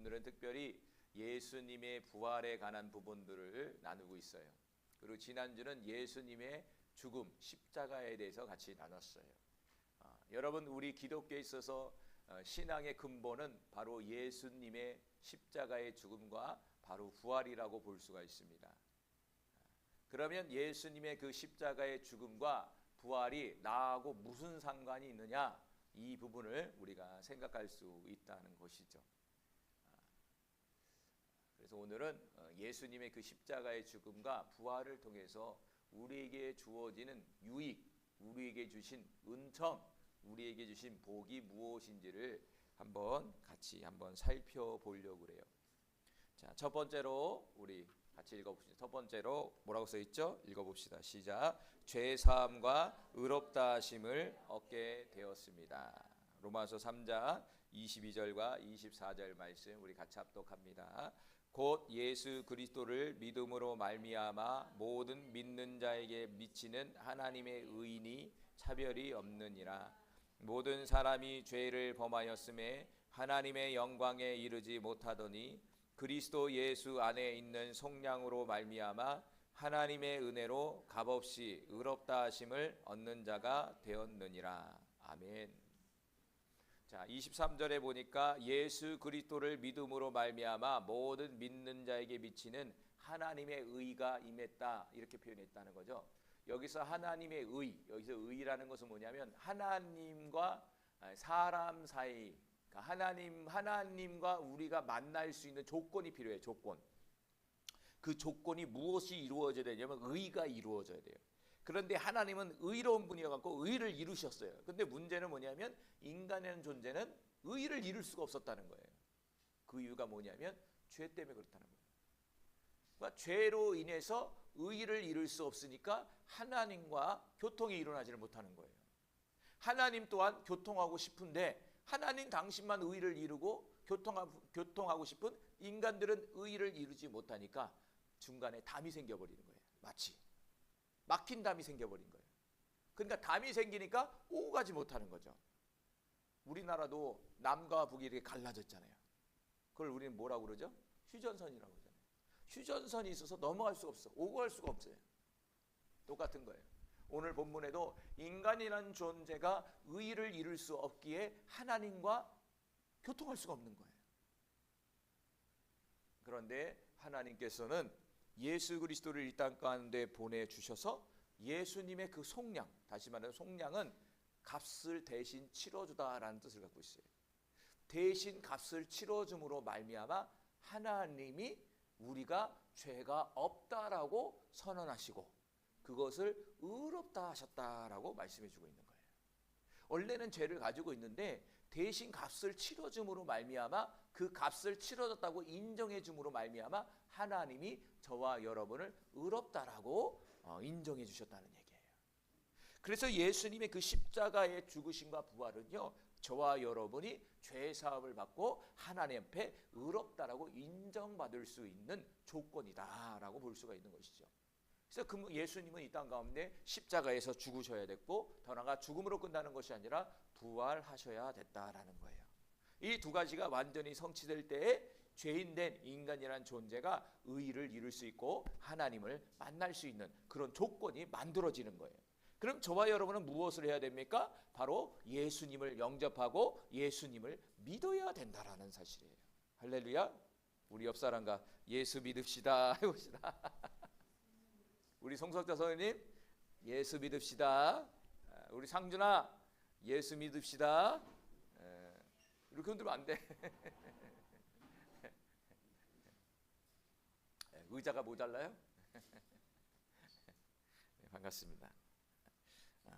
오늘은 특별히 예수님의 부활에 관한 부분들을 나누고 있어요. 그리고 지난주는 예수님의 죽음, 십자가에 대해서 같이 나눴어요. 여러분, 우리 기독교에 있어서 신앙의 근본은 바로 예수님의 십자가의 죽음과 바로 부활이라고 볼 수가 있습니다. 그러면 예수님의 그 십자가의 죽음과 부활이 나하고 무슨 상관이 있느냐, 이 부분을 우리가 생각할 수 있다는 것이죠. 그래서 오늘은 예수님의 그 십자가의 죽음과 부활을 통해서 우리에게 주어지는 유익, 우리에게 주신 은총, 우리에게 주신 복이 무엇인지를 같이 한번 살펴보려고 그래요. 자, 첫 번째로 우리 같이 읽어봅시다. 첫 번째로 뭐라고 써 있죠? 읽어봅시다. 시작. 죄 사함과 의롭다 하심을 얻게 되었습니다. 로마서 3장 22절과 24절 말씀 우리 같이 합독합니다. 곧 예수 그리스도를 믿음으로 말미암아 모든 믿는 자에게 미치는 하나님의 의인이 차별이 없느니라. 모든 사람이 죄를 범하였음에 하나님의 영광에 이르지 못하더니 그리스도 예수 안에 있는 속량으로 말미암아 하나님의 은혜로 값없이 의롭다 하심을 얻는 자가 되었느니라. 아멘. 자, 23절에 보니까 예수 그리스도를 믿음으로 말미암아 모든 믿는 자에게 미치는 하나님의 의가 임했다, 이렇게 표현했다는 거죠. 여기서 하나님의 의, 여기서 의라는 것은 뭐냐면 하나님과 사람 사이, 하나님과 우리가 만날 수 있는 조건이 필요해요. 조건. 그 조건이 무엇이 이루어져야 되냐면 의가 이루어져야 돼요. 그런데 하나님은 의로운 분이어갖고 의를 이루셨어요. 근데 문제는 뭐냐면 인간이라는 존재는 의를 이룰 수가 없었다는 거예요. 그 이유가 뭐냐면 죄 때문에 그렇다는 거예요. 그러니까 죄로 인해서 의를 이룰 수 없으니까 하나님과 교통이 일어나지를 못하는 거예요. 하나님 또한 교통하고 싶은데 하나님 당신만 의를 이루고 교통하고 싶은 인간들은 의를 이루지 못하니까 중간에 담이 생겨버리는 거예요. 마치 막힌 담이 생겨버린 거예요. 그러니까 담이 생기니까 오고 가지 못하는 거죠. 우리나라도 남과 북이 이렇게 갈라졌잖아요. 그걸 우리는 뭐라고 그러죠? 휴전선이라고 그러잖아요. 휴전선이 있어서 넘어갈 수가 없어. 오고 갈 수가 없어요. 똑같은 거예요. 오늘 본문에도 인간이라는 존재가 의를 이룰 수 없기에 하나님과 교통할 수가 없는 거예요. 그런데 하나님께서는 예수 그리스도를 이 땅 가운데 보내주셔서 예수님의 그 속량, 다시 말해서 속량은 값을 대신 치러주다라는 뜻을 갖고 있어요. 대신 값을 치러줌으로 말미암아 하나님이 우리가 죄가 없다라고 선언하시고 그것을 의롭다 하셨다라고 말씀해 주고 있는 거예요. 원래는 죄를 가지고 있는데 대신 값을 치러줌으로 말미암아 그 값을 치러졌다고 인정해 줌으로 말미암아 하나님이 저와 여러분을 의롭다라고 인정해 주셨다는 얘기예요. 그래서 예수님의 그 십자가의 죽으심과 부활은요, 저와 여러분이 죄 사함을 받고 하나님 앞에 의롭다라고 인정받을 수 있는 조건이다라고 볼 수가 있는 것이죠. 그래서 예수님은 이 땅 가운데 십자가에서 죽으셔야 됐고 더 나아가 죽음으로 끝나는 것이 아니라 부활하셔야 됐다라는 거예요. 이 두 가지가 완전히 성취될 때에 죄인된 인간이라는 존재가 의를 이룰 수 있고 하나님을 만날 수 있는 그런 조건이 만들어지는 거예요. 그럼 저와 여러분은 무엇을 해야 됩니까? 바로 예수님을 영접하고 예수님을 믿어야 된다라는 사실이에요. 할렐루야. 우리 옆 사람과 예수 믿읍시다 해봅시다. 우리 송석자 선생님 예수 믿읍시다. 우리 상준아 예수 믿읍시다. 이렇게 흔들면 안 돼. 의자가 모자라요? 네, 반갑습니다.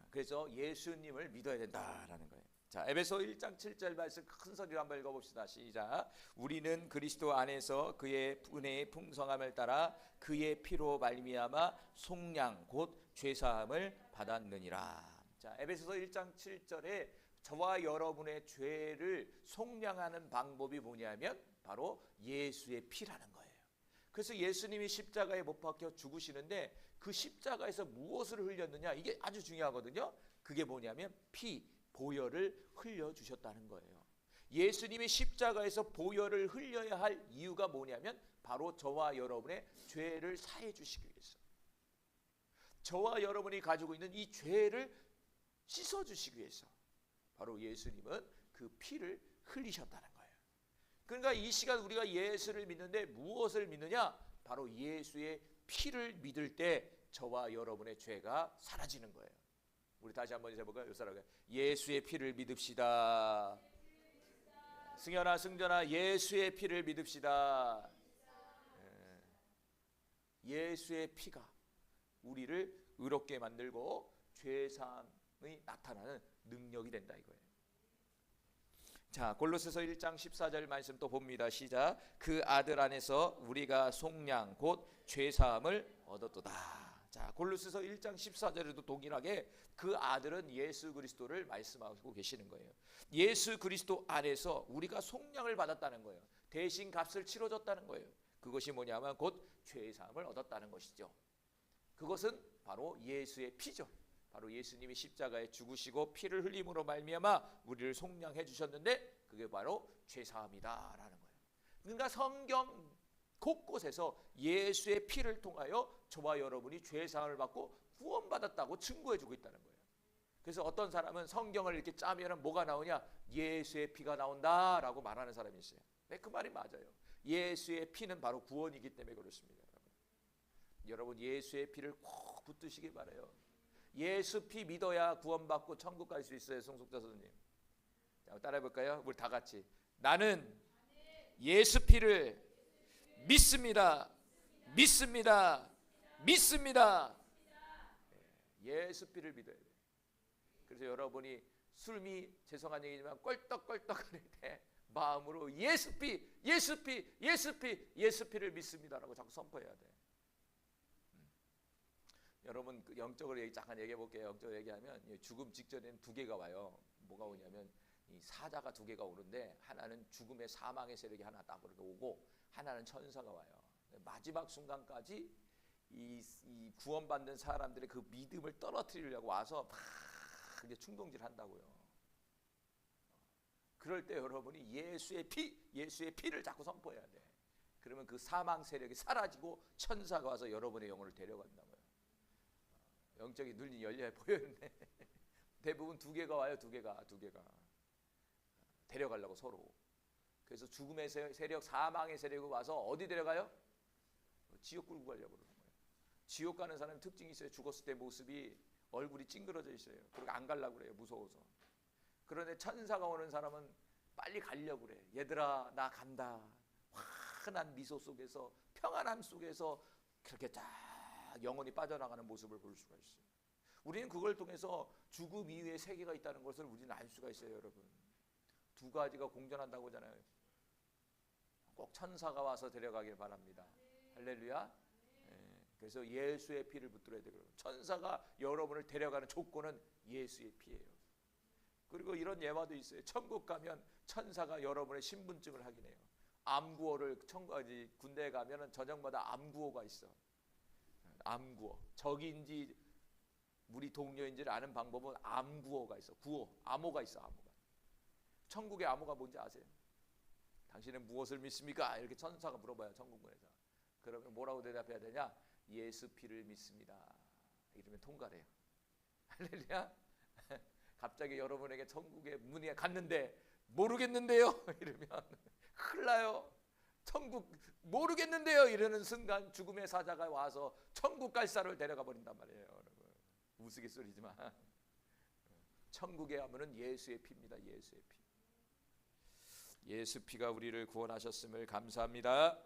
그래서 예수님을 믿어야 된다라는 거예요. 자, 에베소 1장 7절 말씀 큰 소리로 한번 읽어봅시다. 시작. 우리는 그리스도 안에서 그의 은혜의 풍성함을 따라 그의 피로 말미암아 속량 곧 죄사함을 받았느니라. 자, 에베소서 1장 7절에 저와 여러분의 죄를 속량하는 방법이 뭐냐면 바로 예수의 피라는 거예요. 그래서 예수님이 십자가에 못 박혀 죽으시는데 그 십자가에서 무엇을 흘렸느냐, 이게 아주 중요하거든요. 그게 뭐냐면 피, 보혈을 흘려주셨다는 거예요. 예수님이 십자가에서 보혈을 흘려야 할 이유가 뭐냐면 바로 저와 여러분의 죄를 사해 주시기 위해서, 저와 여러분이 가지고 있는 이 죄를 씻어 주시기 위해서 바로 예수님은 그 피를 흘리셨다는 거예요. 그러니까 이 시간 우리가 예수를 믿는데 무엇을 믿느냐? 바로 예수의 피를 믿을 때 저와 여러분의 죄가 사라지는 거예요. 우리 다시 한번 해볼까요? 예수의 피를 믿읍시다. 승현아, 승전아, 예수의 피를 믿읍시다. 예수의 피가 우리를 의롭게 만들고 죄사함이 나타나는 능력이 된다 이거예요. 자, 골로새서 1장 14절 말씀 또 봅니다. 시작. 그 아들 안에서 우리가 속량 곧 죄사함을 얻었도다. 자, 골로새서 1장 14절에도 동일하게 그 아들은 예수 그리스도를 말씀하고 계시는 거예요. 예수 그리스도 안에서 우리가 속량을 받았다는 거예요. 대신 값을 치러줬다는 거예요. 그것이 뭐냐면 곧 죄사함을 얻었다는 것이죠. 그것은 바로 예수의 피죠. 바로 예수님이 십자가에 죽으시고 피를 흘림으로 말미암아 우리를 속량해 주셨는데 그게 바로 죄사함이다라는 거예요. 그러니까 성경 곳곳에서 예수의 피를 통하여 저와 여러분이 죄사함을 받고 구원받았다고 증거해 주고 있다는 거예요. 그래서 어떤 사람은 성경을 이렇게 짜면 뭐가 나오냐? 예수의 피가 나온다라고 말하는 사람이 있어요. 네, 그 말이 맞아요. 예수의 피는 바로 구원이기 때문에 그렇습니다. 여러분 예수의 피를 꼭 붙드시기 바라요. 예수 피 믿어야 구원받고 천국 갈 수 있어요. 송숙자 선생님. 자, 따라해 볼까요? 우리 다 같이. 나는 예수 피를 믿습니다. 믿습니다. 믿습니다. 예수 피를 믿어야 돼요. 그래서 여러분이 술미 죄송한 얘기지만 껄떡껄떡할 때 마음으로 예수 피, 예수 피, 예수 피, 예수 피를 믿습니다라고 자꾸 선포해야 돼. 여러분 그 영적으로 잠깐 얘기해 볼게요. 영적으로 얘기하면 죽음 직전에는 두 개가 와요. 뭐가 오냐면 이 사자가 두 개가 오는데 하나는 죽음의 사망의 세력이 하나 딱으로 오고 하나는 천사가 와요. 마지막 순간까지 이 구원받는 사람들의 그 믿음을 떨어뜨리려고 와서 막 이제 충동질 한다고요. 그럴 때 여러분이 예수의 피, 예수의 피를 자꾸 선포해야 돼. 그러면 그 사망 세력이 사라지고 천사가 와서 여러분의 영혼을 데려간다고요. 영적인 눈이 열려야 보이는데 대부분 두 개가 와요. 두 개가 데려가려고 서로. 그래서 죽음의 세력, 사망의 세력이 와서 어디 데려가요? 지옥 끌고 가려고 그러는 거예요. 지옥 가는 사람의 특징이 있어요. 죽었을 때 모습이 얼굴이 찡그러져 있어요. 그리고 안 가려고 그래요. 무서워서. 그런데 천사가 오는 사람은 빨리 가려고 그래. 얘들아 나 간다. 환한 미소 속에서 평안함 속에서 그렇게 딱 영혼이 빠져나가는 모습을 볼 수가 있어요. 우리는 그걸 통해서 죽음 이후에 세계가 있다는 것을 우리는 알 수가 있어요. 여러분 두 가지가 공존한다고 하잖아요. 꼭 천사가 와서 데려가길 바랍니다. 할렐루야. 그래서 예수의 피를 붙들어야 되고요. 천사가 여러분을 데려가는 조건은 예수의 피예요. 그리고 이런 예화도 있어요. 천국 가면 천사가 여러분의 신분증을 확인해요. 암구호를 군대에 가면은 저녁마다 암구호가 있어. 암구호. 적인지 우리 동료인지를 아는 방법은 암구호가 있어. 구호. 암호가 있어. 암호가. 천국의 암호가 뭔지 아세요? 당신은 무엇을 믿습니까? 이렇게 천사가 물어봐요. 천국문에서. 그러면 뭐라고 대답해야 되냐? 예수 피를 믿습니다. 이러면 통과래요. 할렐루야. 갑자기 여러분에게 천국의 문에 갔는데 모르겠는데요. 이러면 큰일 나요. 천국 모르겠는데요. 이러는 순간 죽음의 사자가 와서 천국 갈 사람을 데려가 버린단 말이에요. 여러분 우스갯소리지만 천국의 암호는 예수의 피입니다. 예수의 피. 예수 피가 우리를 구원하셨음을 감사합니다.